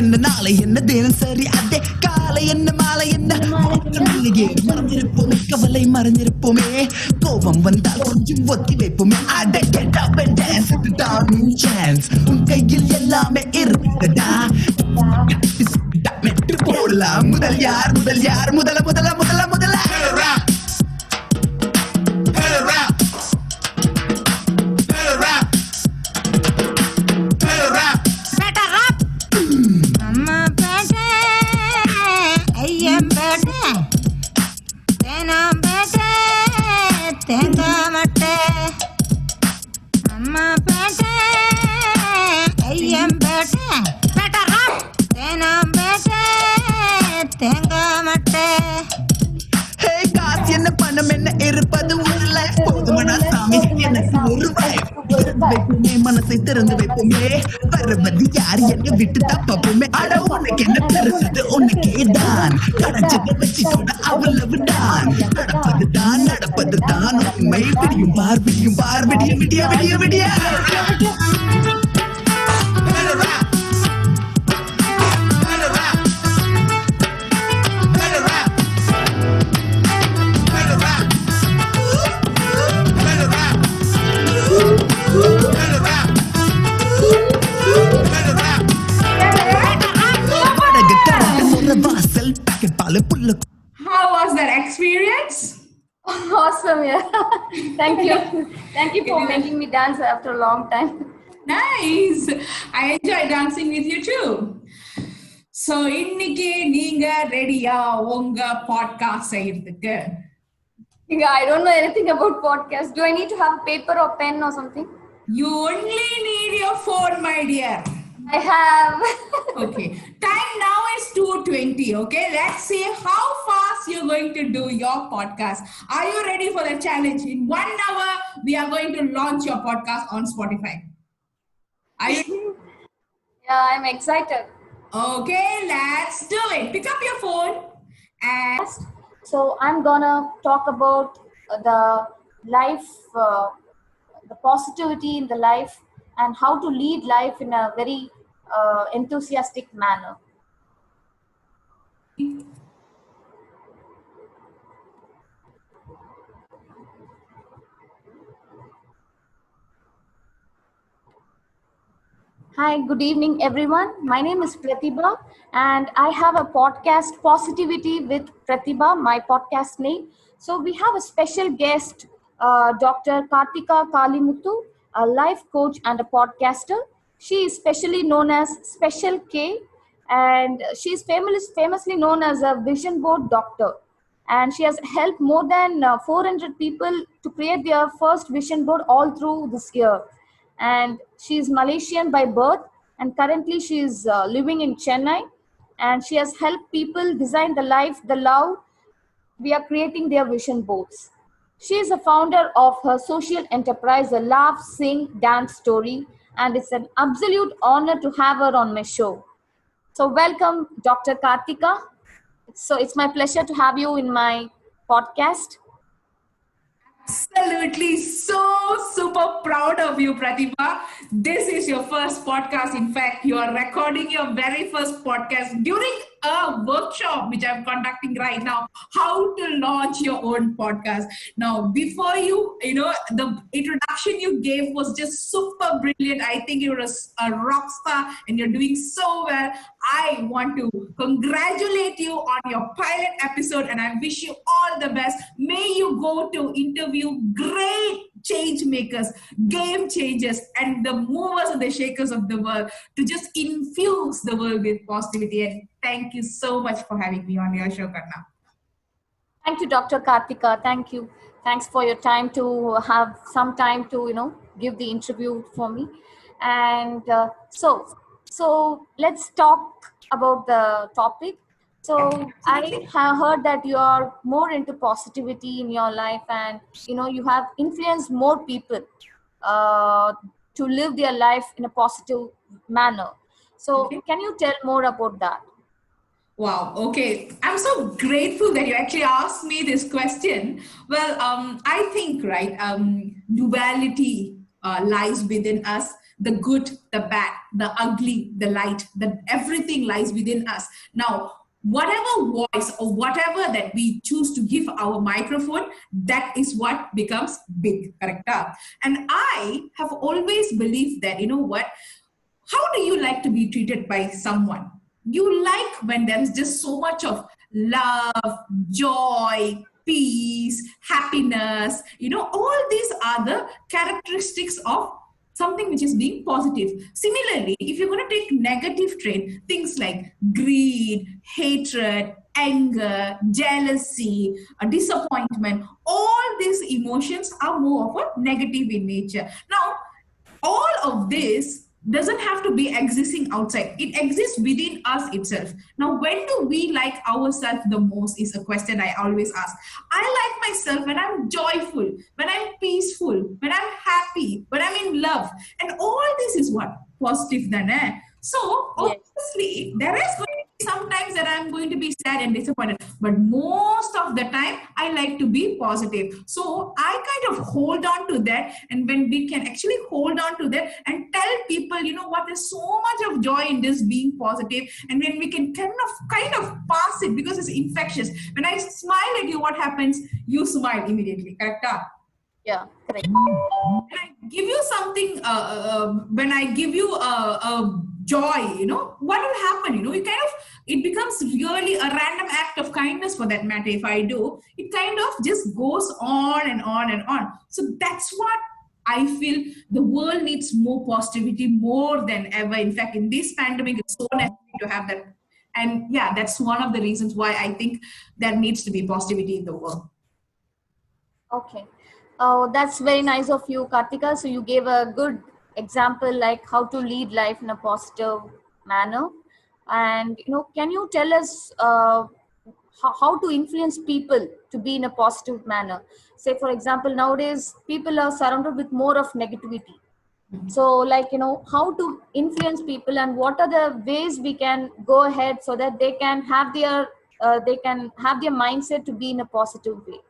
என்ன நாளை என்ன தினம் சரி அதே காலை என்ன மாலை என்ன இல்லையே மறந்திருப்போமே கவலை மறந்திருப்போமே கோபம் வந்தால் கொஞ்சம் ஒத்தி வைப்போமே அட get up and dance it down new chance உன் கையில் எல்லாமே இருக்குதா மெட்டு போடலாம் முதல் யார் முதல் யார் முதல முதல முதல முதல என்ன பணம் என்ன இருப்பது ஒரு லைஃப் போதுமனா சாமி எனக்கு ஒரு வைஃப் வைப்போமே மனசை திறந்து வைப்போமே வருவது யார் என்ன விட்டு தப்போமே அட உனக்கு என்ன பெருசது உனக்கே தான் கிடைச்சதை வச்சு கூட அவ்வளவு தான் நடப்பது தான் உண்மை விடியும் பார் விடிய விடிய விடிய விடிய How was that experience? Awesome, yeah. Thank you for making me dance after a long time. Nice. I enjoy dancing with you too. So, இன்னைக்கு நீங்க ரெடியா உங்க பாட்காஸ்ட் செய்யறதுக்கு? Yeah, I don't know anything about podcast. Do I need to have paper or pen or something? You only need your phone, my dear. I have. Okay. Time now is 2:20. Okay. Let's see how fast you're going to do your podcast. Are you ready for the challenge? In 1 hour, we are going to launch your podcast on Spotify. Are you? Yeah, I'm excited. Okay. Let's do it. Pick up your phone. And so I'm gonna talk about the life, the positivity in the life, and how to lead life in a very enthusiastic manner. Hi, good evening everyone. My name is Pratibha and I have a podcast, Positivity with Pratibha, my podcast name. So we have a special guest, Dr. KARTHIKA KALIMUTHU, a life coach and a podcaster. She is specially known as Special K, and she is famously known as a vision board doctor. And she has helped more than 400 people to create their first vision board all through this year. And she is Malaysian by birth, and currently she is living in Chennai. And she has helped people design the life, the love. We are creating their vision boards. She is the founder of her social enterprise, The LaughsingDancestory, and it's an absolute honor to have her on my show. So welcome, Dr. KARTHIKA. So it's my pleasure to have you in my podcast. absolutely so super proud of you, Pratibha. This is your first podcast. In fact, you are recording your very first podcast during a workshop which I'm conducting right now, how to launch your own podcast. Now, before the introduction you gave was just super brilliant. I think you're a rock star and you're doing so well. I want to congratulate you on your pilot episode and I wish you all the best. May you go to interview great change makers, game changers, and the movers and the shakers of the world to just infuse the world with positivity. And thank you so much for having me on your show, Karna. Thank you, Dr. KARTHIKA. Thank you. Thanks for your time to have some time to, give the interview for me. And so let's talk about the topic. So I have heard that you are more into positivity in your life and, you have influenced more people to live their life in a positive manner. So Can you tell more about that? Wow. Okay. I'm so grateful that you actually asked me this question. Well, I think, right, duality lies within us. the good, the bad, the ugly, the light, everything lies within us. Now, whatever voice or whatever that we choose to give our microphone, that is what becomes big, correct? And I have always believed that, you know what, how do you like to be treated by someone? You like when there's just so much of love, joy, peace, happiness, all these are the characteristics of something which is being positive. Similarly, if you're going to take negative trait, things like greed, hatred, anger, jealousy, disappointment, all these emotions are more of a negative in nature. Now, all of this doesn't have to be existing outside. It exists within us itself. Now, when do we like ourselves the most is a question I always ask. I like myself when I'm joyful, when I'm peaceful, when I'm happy, when I'm in love. And all this is what? Positive then, eh? So, obviously, there is going to be sometimes that I'm going to be sad and disappointed. But most of the time, I like to be positive. So, I kind of hold on to that. And when we can actually hold on to that and tell people, you know what, there's so much of joy in this being positive. And when we can kind of pass it because it's infectious. When I smile at you, what happens? You smile immediately, correct? Yeah, correct. When I give you something, when I give you a joy, what will happen? It becomes really a random act of kindness for that matter. If I do, it kind of just goes on and on and on. So that's what I feel the world needs more positivity more than ever. In fact, in this pandemic, it's so necessary to have that. And yeah, that's one of the reasons why I think there needs to be positivity in the world. Okay. Oh, that's very nice of you, Karthika. So you gave a good example, like how to lead life in a positive manner. And, can you tell us how to influence people to be in a positive manner? Say, for example, nowadays, people are surrounded with more of negativity. So, how to influence people and what are the ways we can go ahead so that they can have their mindset to be in a positive way.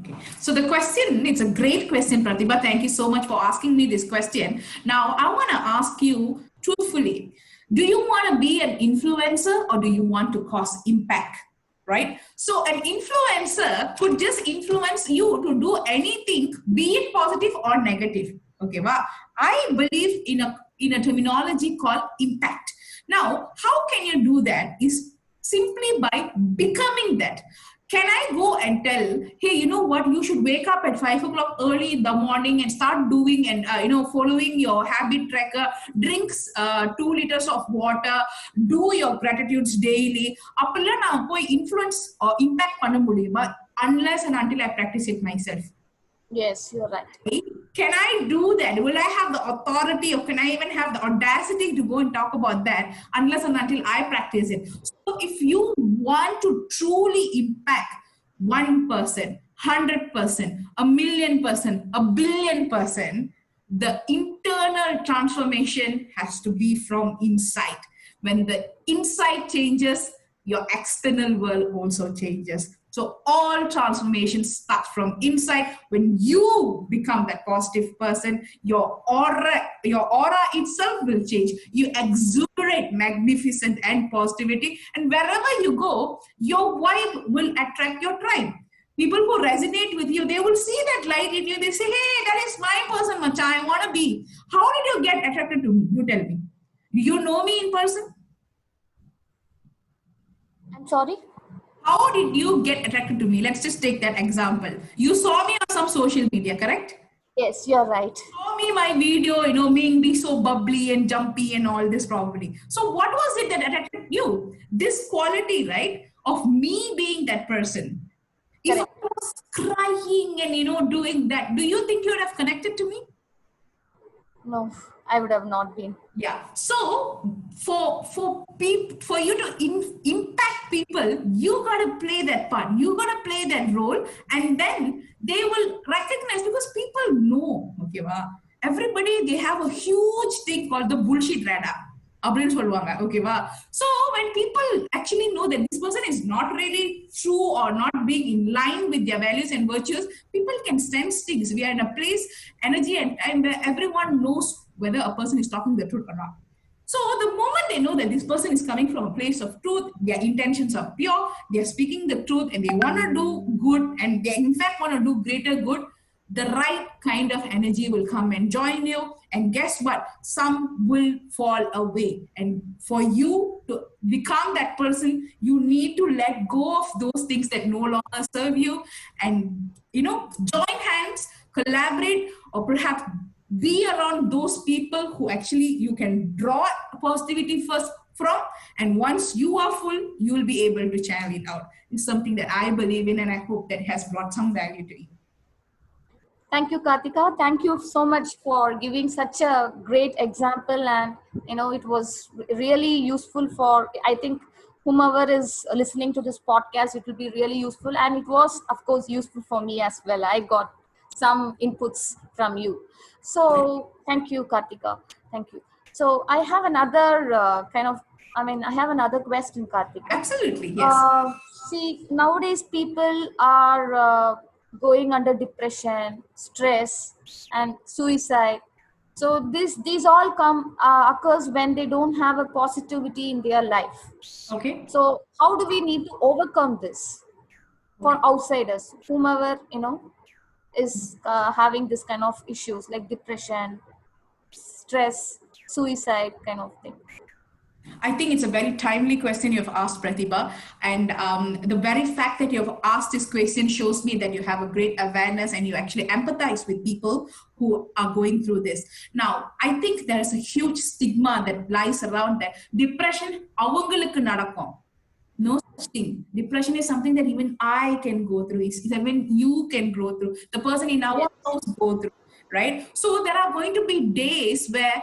Okay. So the question, it's a great question, Pratibha. Thank you so much for asking me this question. Now, I want to ask you truthfully, do you want to be an influencer or do you want to cause impact? Right? So an influencer could just influence you to do anything, be it positive or negative. Okay, well, I believe in a terminology called impact. Now, how can you do that is simply by becoming that. Can I go and tell, hey, you know what, you should wake up at 5 o'clock early in the morning and start doing and, following your habit tracker, drinks 2 liters of water, do your gratitudes daily. Appella na poi influence or impact panna mudiyuma unless and until I practice it myself. Yes, you're right. Can I do that? Will I have the authority or can I even have the audacity to go and talk about that unless and until I practice it? So if you want to truly impact 1%, 100%, 1,000,000%, 1,000,000,000%, the internal transformation has to be from inside. When the inside changes, your external world also changes. So all transformations start from inside. When you become that positive person, your aura itself will change. You exuberate magnificence and positivity. And wherever you go, your vibe will attract your tribe. People who resonate with you, they will see that light in you. They say, hey, that is my person, Macha, I want to be. How did you get attracted to me? You tell me. Do you know me in person? I'm sorry? How did you get attracted to me? Let's just take that example. You saw me on some social media, correct? Yes, you're right. Show me my video, me be so bubbly and jumpy and all this probably. So what was it that attracted you? This quality, right? Of me being that person. If I was crying and, doing that, do you think you would have connected to me? No, I would have not been. Yeah. So for you to impact people, you got to play that part. You got to play that role, and then they will recognize because people know. Okay, wow. Everybody, they have a huge thing called the bullshit radar. Okay, wow. So when people actually know that this person is not really true or not being in line with their values and virtues, people can sense things. We are in a place, energy and time where everyone knows whether a person is talking the truth or not. So the moment they know that this person is coming from a place of truth, their intentions are pure, they're speaking the truth, and they want to do good, and they in fact want to do greater good, the right kind of energy will come and join you. And guess what? Some will fall away. And for you to become that person, you need to let go of those things that no longer serve you, and join hands, collaborate, or perhaps be around those people who actually you can draw positivity first from, and once you are full, you will be able to channel it out. It's something that I believe in, and I hope that has brought some value to you. Thank you, Karthika. Thank you so much for giving such a great example, and it was really useful for, I think, whomever is listening to this podcast. It will be really useful, and it was, of course, useful for me as well. I got some inputs from you. So thank you, Karthika. Thank you. So I have another I have another question, Karthika. Absolutely, yes. See, nowadays people are going under depression, stress, and suicide. So these all occurs when they don't have a positivity in their life. Okay. So how do we need to overcome this for outsiders, whomever is having this kind of issues like depression, stress, suicide kind of thing? I think it's a very timely question you've asked, Pratibha. And the very fact that you've asked this question shows me that you have a great awareness and you actually empathize with people who are going through this. Now, I think there is a huge stigma that lies around that. Depression, avangalukku nadakkum. No such thing. Depression is something that even I can go through. It's even you can go through. The person in our house go through, right? So there are going to be days where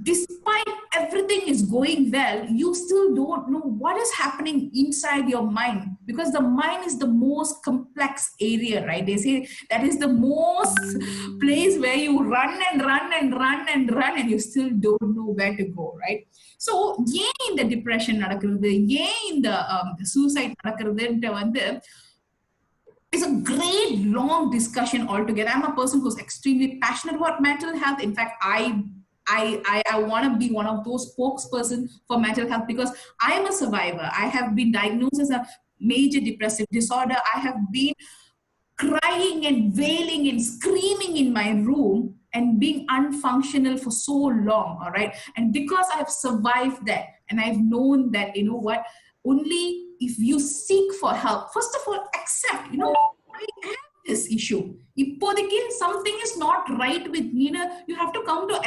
despite everything is going well, you still don't know what is happening inside your mind, because the mind is the most complex area, right? They say that is the most place where you run and run and run and run and you still don't know where to go, right? So in the depression in the suicide it's a great long discussion altogether. I'm a person who's extremely passionate about mental health. In fact, I want to be one of those spokespersons for mental health, because I am a survivor. I have been diagnosed as a major depressive disorder. I have been crying and wailing and screaming in my room and being unfunctional for so long, all right? And because I have survived that, and I've known that, only if you seek for help, first of all, accept, I have this issue. If something is not right with me, you have to come to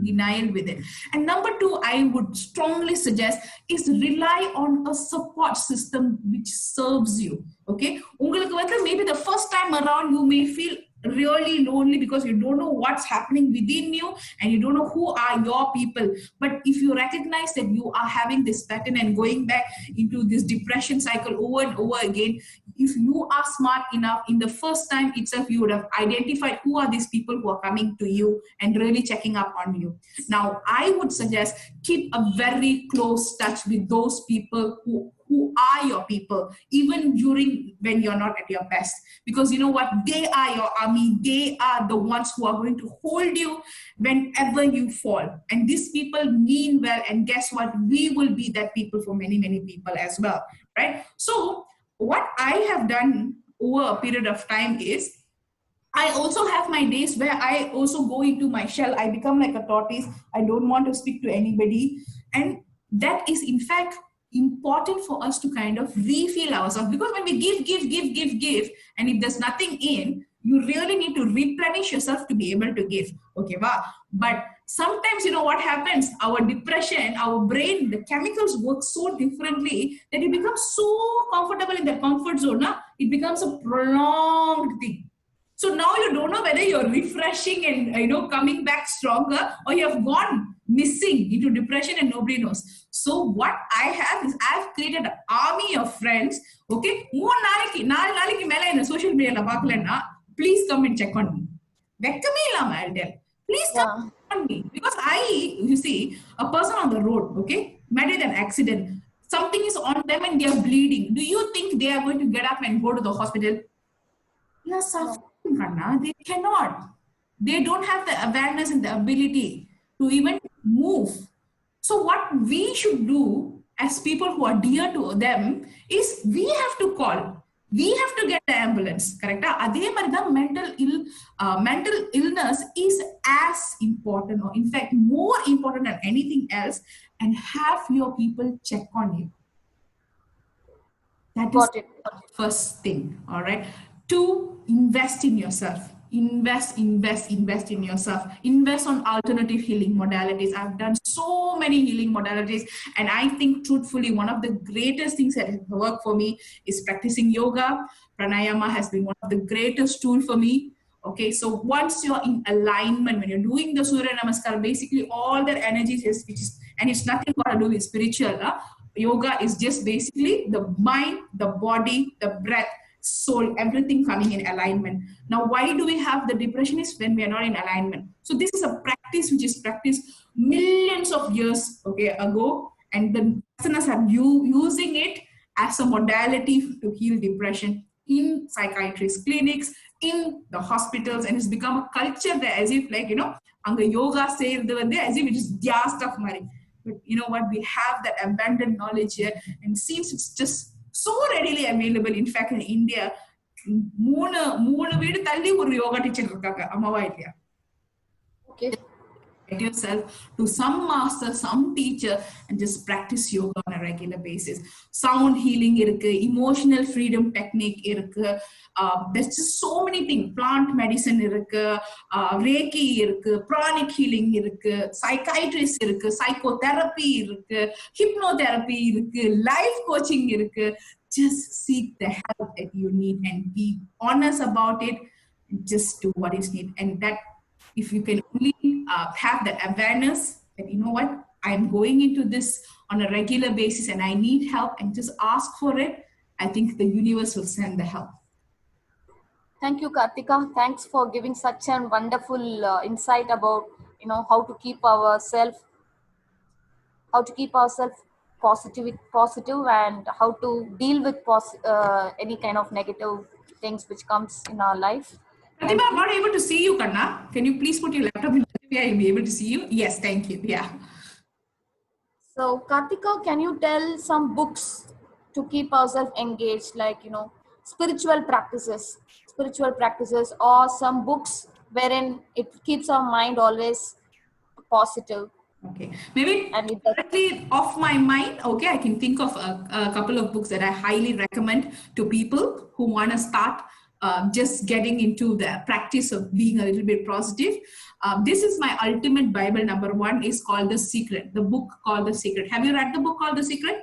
denial with it. And number two, I would strongly suggest is rely on a support system which serves you. Okay, maybe the first time around you may feel really lonely because you don't know what's happening within you and you don't know who are your people. But if you recognize that you are having this pattern and going back into this depression cycle over and over again, if you are smart enough, in the first time itself, you would have identified who are these people who are coming to you and really checking up on you. Now, I would suggest keep a very close touch with those people who are your people, even during when you're not at your best. Because you know what? They are your army. They are the ones who are going to hold you whenever you fall. And these people mean well. And guess what? We will be that people for many, many people as well, right? So what I have done over a period of time is I also have my days where I also go into my shell. I become like a tortoise. I don't want to speak to anybody. And that is, in fact, important for us to kind of refill ourselves, because when we give, and if there's nothing in, you really need to replenish yourself to be able to give. Okay, wow. But sometimes, what happens? Our depression, our brain, the chemicals work so differently that you become so comfortable in the comfort zone. It becomes a prolonged thing. So now you don't know whether you're refreshing and coming back stronger, or you have gone missing into depression and nobody knows. So what I have is I've created an army of friends. Okay, 3 நாளைக்கு மேல என்ன social media பார்க்கலன்னா, please come and check on me. வெக்கமே இல்லாம I'll tell. Please come on me, because you see, a person on the road, okay, met with an accident, something is on them and they are bleeding. Do you think they are going to get up and go to the hospital? Yes, they cannot. They don't have the awareness and the ability to even move. So what we should do as people who are dear to them is we have to call. We have to get the ambulance, correct? Mental illness is as important, or in fact more important than anything else, and have your people check on you. That is the first thing, all right? 2, invest in yourself. Invest in yourself. Invest on alternative healing modalities. I've done so many healing modalities, and I think truthfully one of the greatest things that has worked for me is practicing yoga. Pranayama has been one of the greatest tool for me. Okay, so once you're in alignment, when you're doing the Surya Namaskar, basically all that energy is, and it's nothing got to do with spiritual. Yoga is just basically the mind, the body, the breath, soul, everything coming in alignment. Now, why do we have the depression? Is when we are not in alignment. So this is a practice which is practiced millions of years ago, and the listeners are using it as a modality to heal depression in psychiatrist clinics, in the hospitals, and it's become a culture there, as if like, anga yoga saved as if it is their stuff, Mari. But you know what, we have that abundant knowledge here, and it seems it's just so readily available. In fact, in India, மூணு வீடு தள்ளி ஒரு yoga teacher இருக்காங்க, அம்மாவா இல்லையா? Okay. Get yourself to some master, some teacher, and just practice yoga on a regular basis. Sound healing irukku, emotional freedom technique irukku. There's just so many things. Plant medicine irukku, Reiki irukku, pranic healing irukku, psychiatrist irukku, psychotherapy irukku, hypnotherapy irukku, life coaching irukku. Just seek the help that you need and be honest about it. Just do what is needed, and that if you can only have that awareness that, you know what, I'm going into this on a regular basis and I need help, and just ask for it, I think the universe will send the help. Thank you, Karthika. Thanks for giving such a wonderful insight about, how to keep ourselves positive and how to deal with any kind of negative things which comes in our life. Pratibha, I'm not able to see you, Kanna. Can you please put your laptop in? I'll be able to see you. Yes, thank you. Yeah. So, Karthika, can you tell some books to keep ourselves engaged, like, spiritual practices, or some books wherein it keeps our mind always positive? Okay, maybe directly off my mind, okay, I can think of a couple of books that I highly recommend to people who want to start just getting into the practice of being a little bit positive. This is my ultimate Bible. Number 1 is called The Secret, the book called The Secret. Have you read the book called The Secret?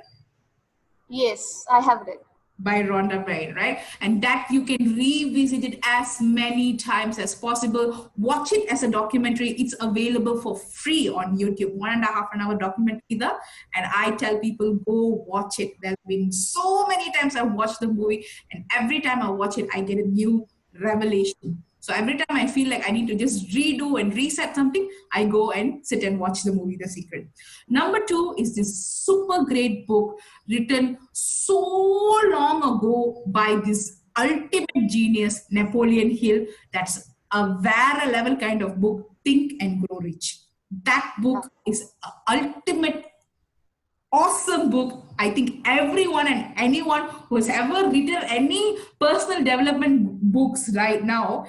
Yes, I have read. By Rhonda Byrne, right? And that you can revisit it as many times as possible. Watch it as a documentary. It's available for free on YouTube. 1.5 hour documentary either. And I tell people, go watch it. There have been so many times I've watched the movie, and every time I watch it, I get a new revelation. So every time I feel like I need to just redo and reset something, I go and sit and watch the movie The Secret. Number 2 is this super great book written so long ago by this ultimate genius, Napoleon Hill. That's a very level kind of book, Think and Grow Rich. That book is an ultimate awesome book. I think everyone and anyone who has ever written any personal development books right now,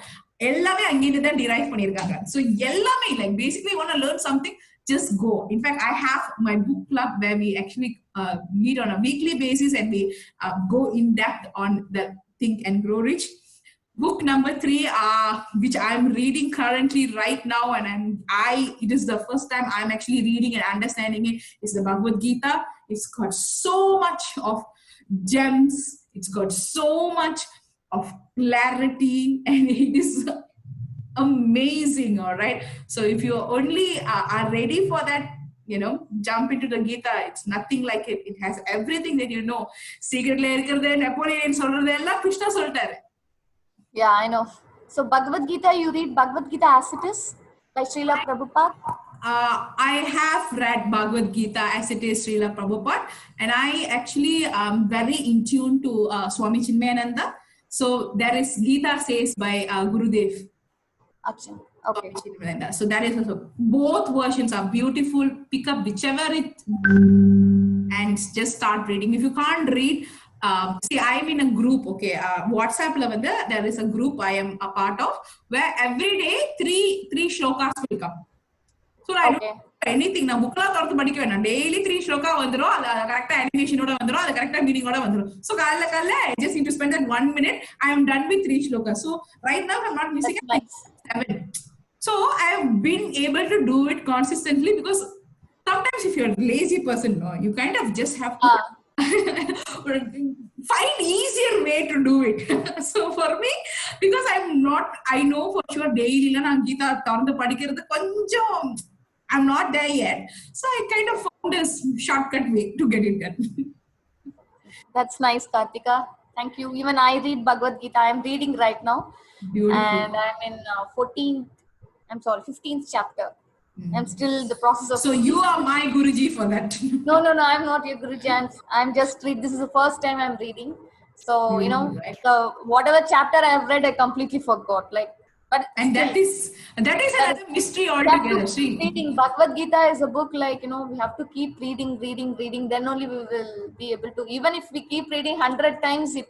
எல்லாமே அங்கிருந்து தான் derive பண்ணிருக்காங்க. So எல்லாமே, like, basically want to learn something, just go. In fact, I have my book club where we actually meet on a weekly basis, and we go in depth on the Think and Grow Rich. Book number 3, which I'm reading currently right now, and it is the first time I'm actually reading and understanding it, is the Bhagavad Gita. It's got so much of gems. It's got so much of clarity, and it is amazing. All right. So if you only are ready for that, jump into the Gita. It's nothing like it. It has everything that you know. Secret la irukradhu Napoleon solradhu ella Krishna soltaru. Yeah, I know. So Bhagavad Gita, you read Bhagavad Gita as it is, like Srila Prabhupada? I have read Bhagavad Gita as it is, Srila Prabhupada, and I actually am very in tune to Swami Chinmayananda. So there is Gita says by Gurudev. Achha. Okay. So that is also, both versions are beautiful. Pick up whichever it and just start reading. If you can't read, see, I'm in a group, okay, WhatsApp level, there is a group I am a part of where every day three shlokas will come. So I don't Okay. anything. நான் புக்லாம் திறந்து படிக்க வேணாம். Daily 3 shloka வந்துரும். அது கரெக்டா அனிமேஷனோட வந்துரும். அது கரெக்டா மீனிங்கோட வந்துரும். So காலைல I just need to spend that 1 minute. I am done with 3 shlokas. So right now I'm not missing That's nice. 7. So I have been able to do it consistently because sometimes if you're a lazy person, no, you kind of just have to find easier way to do it. So for me, because I know for sure daily நான் கீதா திறந்து படிக்கிறது கொஞ்சம் I'm not there yet. So I kind of found a shortcut way to get it done. That's nice, Karthika. Thank you. Even I read Bhagavad Gita. I'm reading right now. Beautiful. And I'm in 15th chapter. I'm still in the process of... So you are my Guruji for that. No, I'm not your Guruji. I'm just read. This is the first time I'm reading. So, you know, whatever chapter I have read, I completely forgot. And that is another mystery altogether. Reading Bhagavad Gita is a book like, you know, we have to keep reading. Then only we will be able to. Even if we keep reading 100 times, it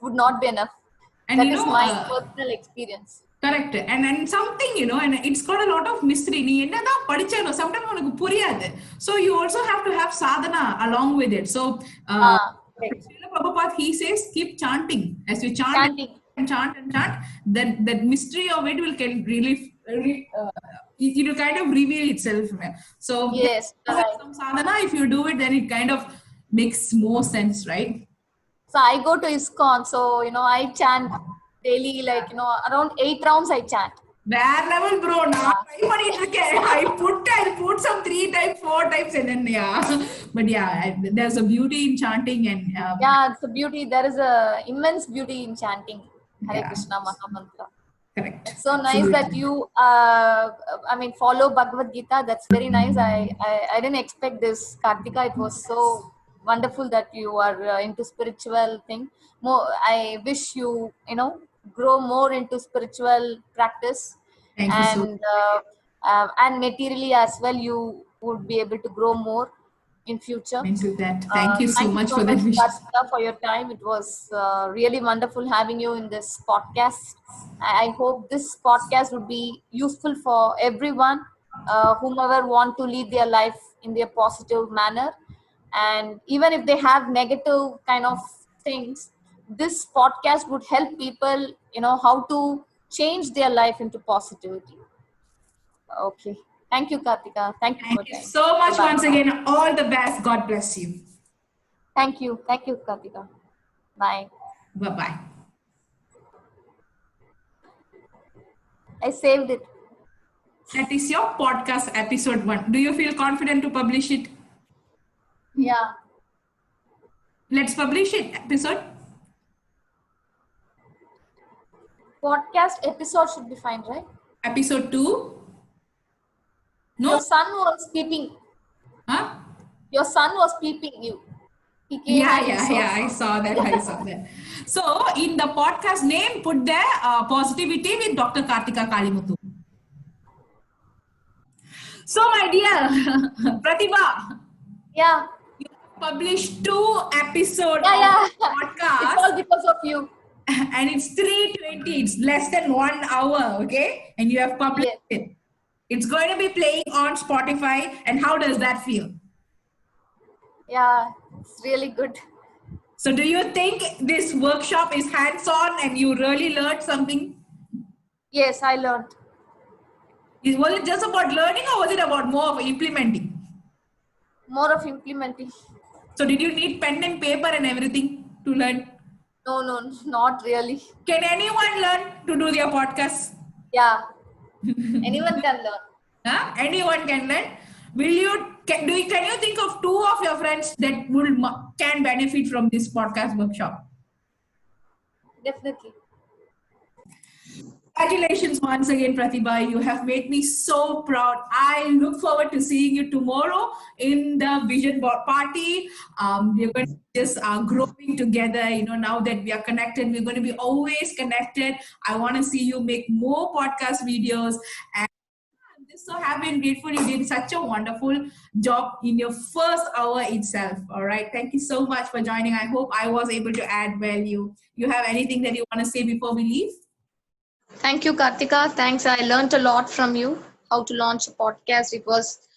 would not be enough. And that is my personal experience. Correct. And something, you know, and it's got a lot of mystery. நீ என்னதான் படிச்சாலும் sometimes உனக்கு புரியாது. So you also have to have sadhana along with it. So Prabhupada, he says keep chanting. As you chant and chant, that mystery of it will really it will kind of reveal itself. So yes, some sadhana, if you do it, then it kind of makes more sense, right? So I go to ISKCON, so you know I chant daily, like, you know, around 8 rounds I chant. Where level, bro? Now I put some 3 times, 4 times, and then but there's a beauty in chanting, and it's a beauty. There is a immense beauty in chanting Hare Krishna Mahamantra. Correct. It's so nice that you follow Bhagavad Gita. That's very nice. I didn't expect this, Karthika. It was so wonderful that you are into spiritual thing. I wish you grow more into spiritual practice. Thank you so much. And materially as well, you would be able to grow more in future. Thank you so much for that wish. For your time. It was really wonderful having you in this podcast. I hope this podcast would be useful for everyone, whomever want to lead their life in their positive manner. And even if they have negative kind of things, this podcast would help people, you know, how to change their life into positivity. Okay. Thank you, Karthika. Thank you so much. Bye-bye. Once again, all the best. God bless you. Thank you, Karthika. Bye. Bye. I saved it. That is your podcast episode 1. Do you feel confident to publish it? Yeah. Let's publish it. Episode. Podcast episode should be fine, right? Episode 2. No. Your son was peeping. Huh? Your son was peeping you. He came. Yeah. I saw that. So in the podcast name, put there positivity with Dr. KARTHIKA KALIMUTHU. So my dear Pratibha. Yeah. You published 2 episodes of podcast. It's all because of you. And it's 3:20. It's less than 1 hour, okay? And you have published it. It's going to be playing on Spotify. And how does that feel? Yeah, it's really good. So do you think this workshop is hands-on and you really learned something? Yes, I learned. Was it just about learning or was it about more of implementing? More of implementing. So did you need pen and paper and everything to learn? No, not really. Can anyone learn to do their podcast? Yeah. Anyone can learn. Huh? Anyone can learn. Can you think of 2 of your friends that can benefit from this podcast workshop? Definitely. Congratulations once again, Pratibha. You have made me so proud. I look forward to seeing you tomorrow in the vision board party. We're going to just growing together. Now that we are connected, we're going to be always connected. I want to see you make more podcast videos. And I'm just so happy and grateful you did such a wonderful job in your first hour itself. All right. Thank you so much for joining. I hope I was able to add value. You have anything that you want to say before we leave? Thank you, Karthika. Thanks. I learned a lot from you how to launch a podcast. It was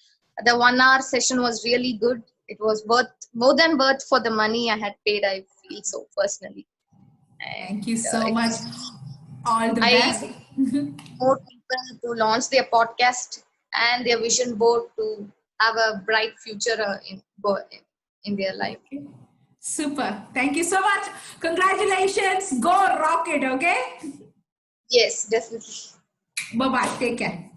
the 1 hour session was really good. It was more than worth for the money I had paid. I feel so personally. Thank you so much. All the I best. more people to launch their podcast and their vision board to have a bright future in their life. Okay. Super. Thank you so much. Congratulations. Go rock it, okay? Yes, definitely. Bye-bye. Take care.